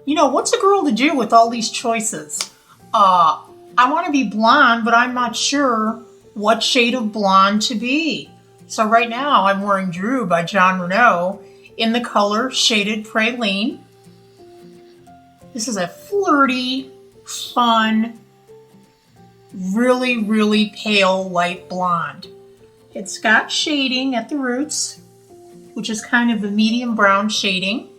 You know, what's a girl to do with all these choices? I want to be blonde, but I'm not sure what shade of blonde to be. So right now I'm wearing Drew by Jon Renau in the color Shaded Praline. This is a flirty, fun, really, really pale light blonde. It's got shading at the roots, which is kind of a medium brown shading.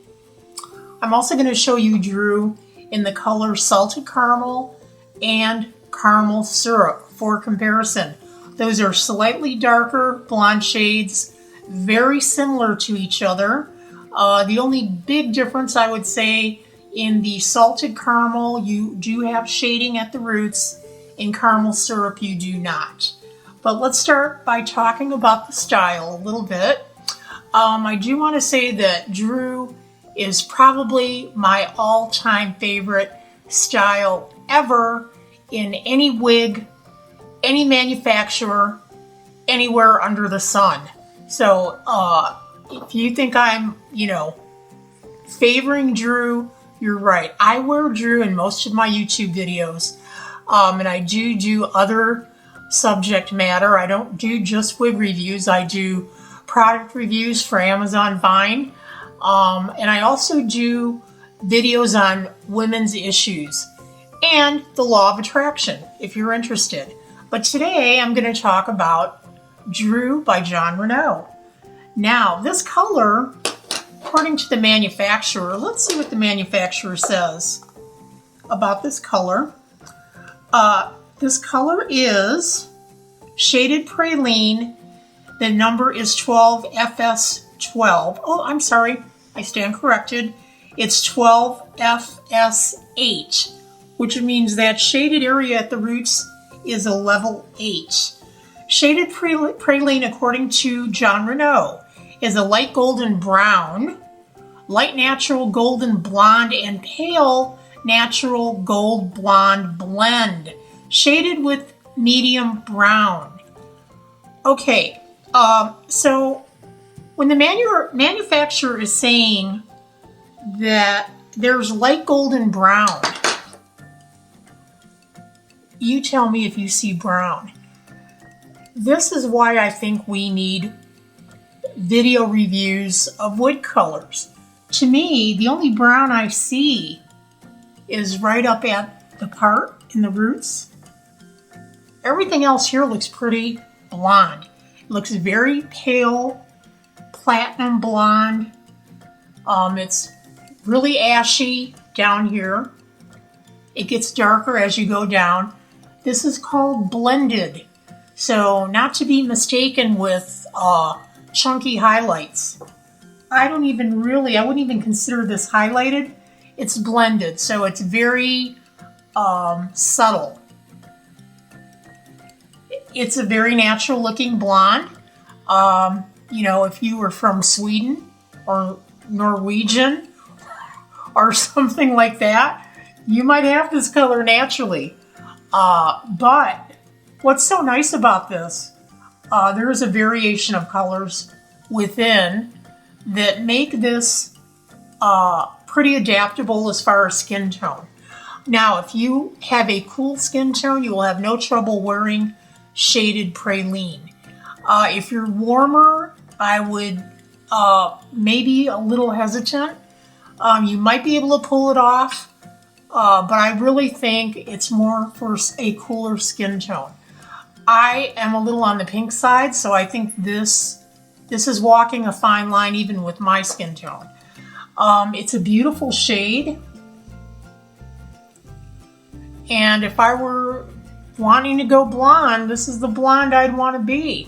I'm also going to show you Drew in the color Salted Caramel and Caramel Syrup for comparison. Those are slightly darker blonde shades, very similar to each other. The only big difference I would say in the Salted Caramel, you do have shading at the roots. In Caramel Syrup, you do not. But let's start by talking about the style a little bit. I do want to say that Drew is probably my all-time favorite style ever in any wig, any manufacturer, anywhere under the sun. So if you think I'm, favoring Drew, you're right. I wear Drew in most of my YouTube videos, and I do other subject matter. I don't do just wig reviews. I do product reviews for Amazon Vine, and I also do videos on women's issues and the law of attraction, if you're interested. But today I'm going to talk about Drew by Jon Renau. Now, this color, according to the manufacturer, let's see what the manufacturer says about this color. This color is Shaded Praline. The number is 12FS12. Oh, I'm sorry. I stand corrected. It's 12FS8, which means that shaded area at the roots is a level 8. Shaded Praline, according to Jon Renau, is a light golden brown, light natural golden blonde, and pale natural gold blonde blend, shaded with medium brown. Okay, so when the manufacturer is saying that there's light golden brown, you tell me if you see brown. This is why I think we need video reviews of wood colors. To me, the only brown I see is right up at the part in the roots. Everything else here looks pretty blonde. It looks very pale, platinum blonde. It's really ashy down here. It gets darker as you go down. This is called blended. So not to be mistaken with chunky highlights. I wouldn't even consider this highlighted. It's blended, so it's very subtle. It's a very natural looking blonde. If you were from Sweden or Norwegian or something like that, you might have this color naturally. But what's so nice about this, there is a variation of colors within that make this pretty adaptable as far as skin tone. Now, if you have a cool skin tone, you will have no trouble wearing Shaded Praline. If you're warmer, I would maybe a little hesitant. You might be able to pull it off, but I really think it's more for a cooler skin tone. I am a little on the pink side, so I think this is walking a fine line even with my skin tone. It's a beautiful shade. And if I were wanting to go blonde, this is the blonde I'd want to be.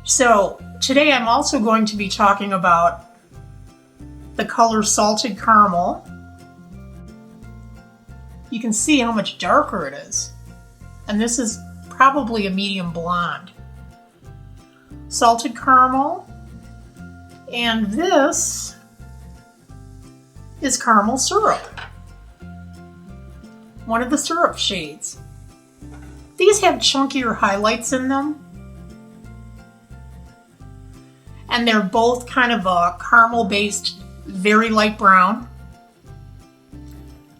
So today I'm also going to be talking about the color Salted Caramel. You can see how much darker it is. And this is probably a medium blonde. Salted Caramel. And this is Caramel Syrup. One of the syrup shades. These have chunkier highlights in them. And they're both kind of a caramel-based, very light brown.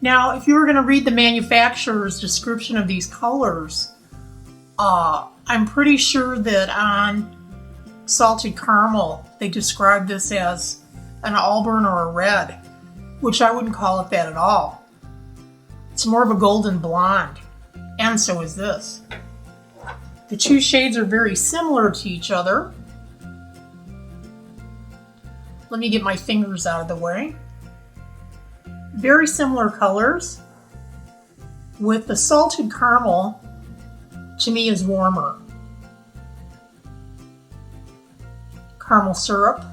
Now, if you were going to read the manufacturer's description of these colors, I'm pretty sure that on Salted Caramel, they describe this as an auburn or a red, which I wouldn't call it that at all. It's more of a golden blonde, and so is this. The two shades are very similar to each other. Let me get my fingers out of the way. Very similar colors, with the Salted Caramel, to me, is warmer. Caramel syrup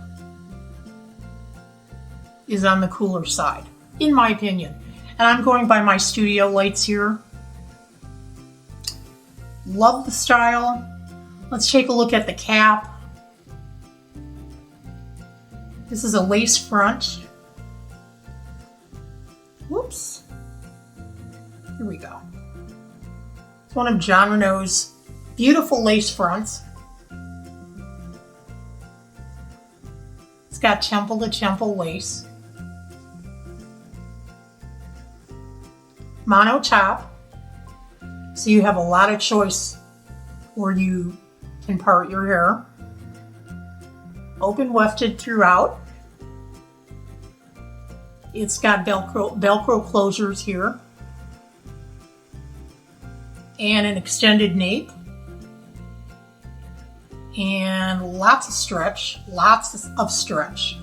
is on the cooler side, in my opinion. And I'm going by my studio lights here. Love the style. Let's take a look at the cap. This is a lace front. Whoops. Here we go. It's one of Jon Renau's beautiful lace fronts. It's got temple to temple lace. Mono top, so you have a lot of choice where you can part your hair. Open wefted throughout. It's got Velcro closures here. And an extended nape. And lots of stretch, lots of stretch.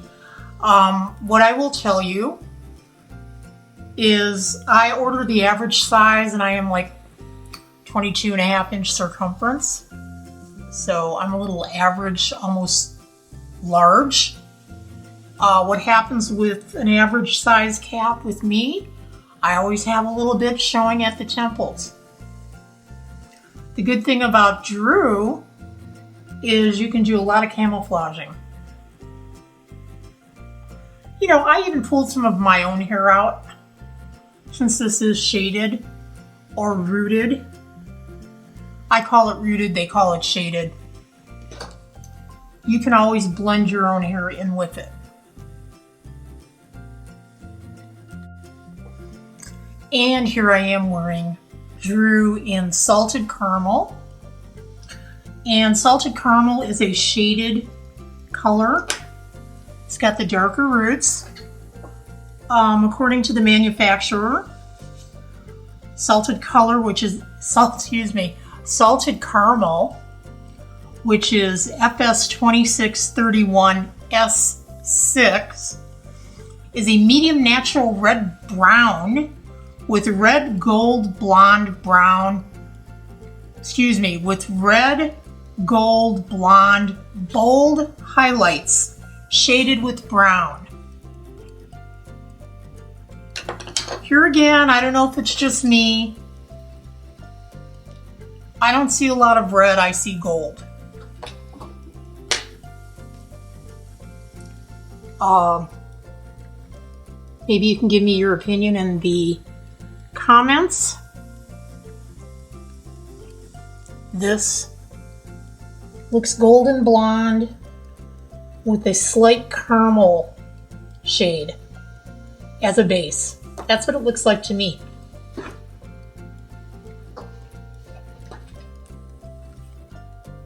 What I will tell you is I ordered the average size and I am like 22.5-inch circumference. So I'm a little average, almost large. What happens with an average size cap with me, I always have a little bit showing at the temples. The good thing about Drew is you can do a lot of camouflaging. You know, I even pulled some of my own hair out. Since this is shaded or rooted. I call it rooted, they call it shaded. You can always blend your own hair in with it. And here I am wearing Drew in Salted Caramel. And Salted Caramel is a shaded color. It's got the darker roots. According to the manufacturer, Salted Caramel, which is FS2631S6, is a medium natural red brown with red gold blonde brown, with red gold blonde bold highlights shaded with brown. Here again, I don't know if it's just me. I don't see a lot of red, I see gold. Maybe you can give me your opinion in the comments. This looks golden blonde with a slight caramel shade as a base. That's what it looks like to me.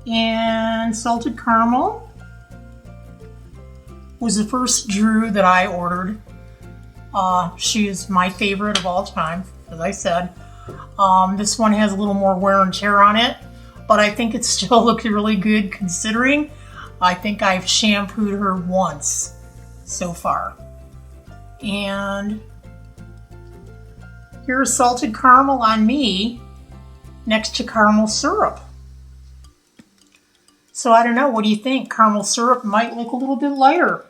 And Salted Caramel was the first Drew that I ordered. She is my favorite of all time, as I said. This one has a little more wear and tear on it, but I think it still looks really good considering I think I've shampooed her once so far. And here's Salted Caramel on me next to caramel syrup. So I don't know, what do you think? Caramel syrup might look a little bit lighter.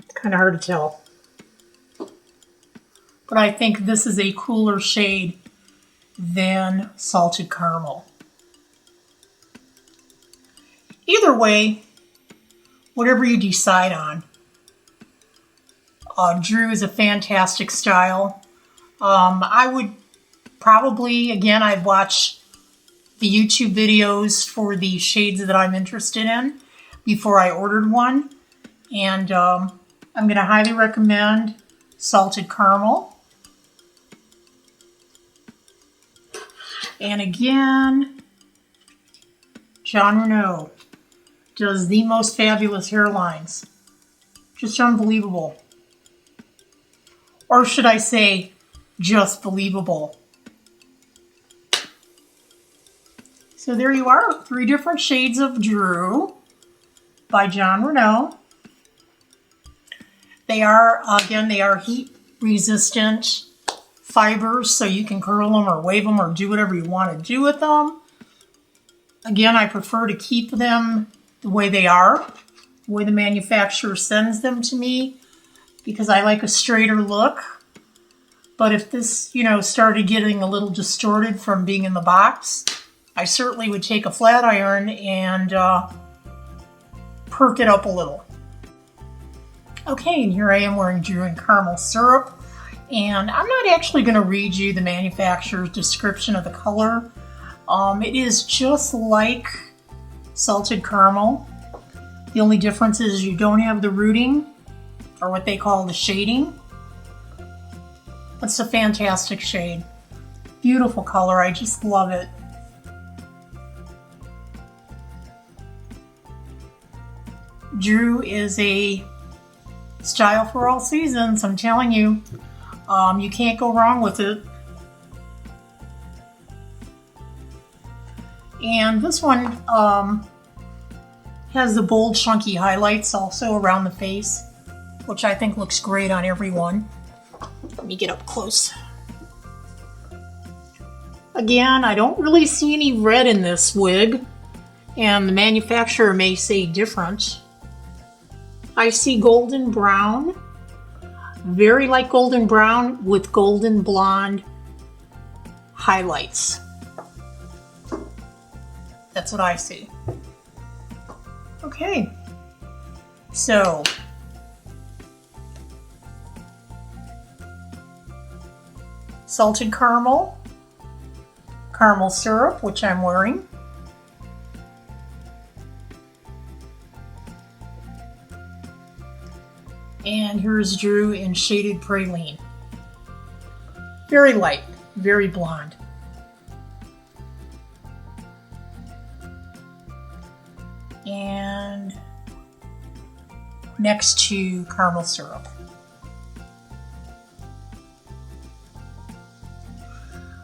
It's kind of hard to tell. But I think this is a cooler shade than Salted Caramel. Either way, whatever you decide on, Drew is a fantastic style. I would probably, again, I'd watch the YouTube videos for the shades that I'm interested in before I ordered one. And I'm going to highly recommend Salted Caramel. And again, Jon Renau does the most fabulous hairlines. Just unbelievable. Or should I say, just believable. So there you are, 3 different shades of Drew by Jon Renau. They are, again, they are heat resistant fibers, so you can curl them or wave them or do whatever you want to do with them. Again, I prefer to keep them the way they are, the way the manufacturer sends them to me, because I like a straighter look. But if this, you know, started getting a little distorted from being in the box, I certainly would take a flat iron and perk it up a little. Okay, and here I am wearing Drew and Caramel Syrup. And I'm not actually going to read you the manufacturer's description of the color. It is just like Salted Caramel. The only difference is you don't have the rooting, or what they call the shading. It's a fantastic shade. Beautiful color, I just love it. Drew is a style for all seasons, I'm telling you. You can't go wrong with it. And this one has the bold, chunky highlights also around the face, which I think looks great on everyone. Let me get up close. Again, I don't really see any red in this wig, and the manufacturer may say different. I see golden brown, very light golden brown with golden blonde highlights. That's what I see. Okay, so Salted Caramel, Caramel Syrup, which I'm wearing. And here's Drew in Shaded Praline. Very light, very blonde. And next to Caramel Syrup.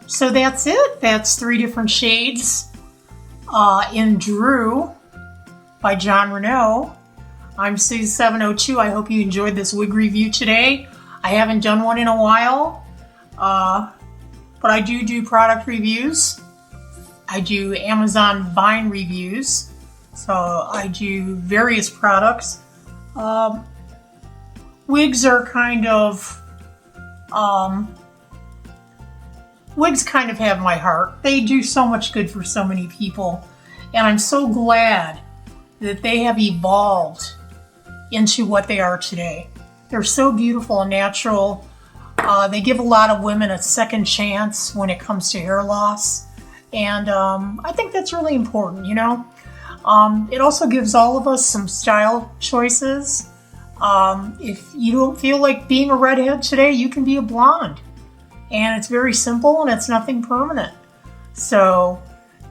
So that's it. That's 3 different shades in Drew by Jon Renau. I'm 𝐂𝐓𝐿2. I hope you enjoyed this wig review today. I haven't done one in a while, but I do product reviews. I do Amazon Vine reviews, so I do various products. Wigs are kind of, wigs kind of have my heart. They do so much good for so many people, and I'm so glad that they have evolved into what they are today. They're so beautiful and natural. They give a lot of women a second chance when it comes to hair loss. And I think that's really important, you know. It also gives all of us some style choices. If you don't feel like being a redhead today, you can be a blonde. And it's very simple and it's nothing permanent. So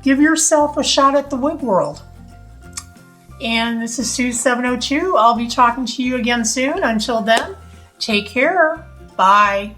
give yourself a shot at the wig world. And this is 𝐂𝐓𝐿2. I'll be talking to you again soon. Until then, take care. Bye.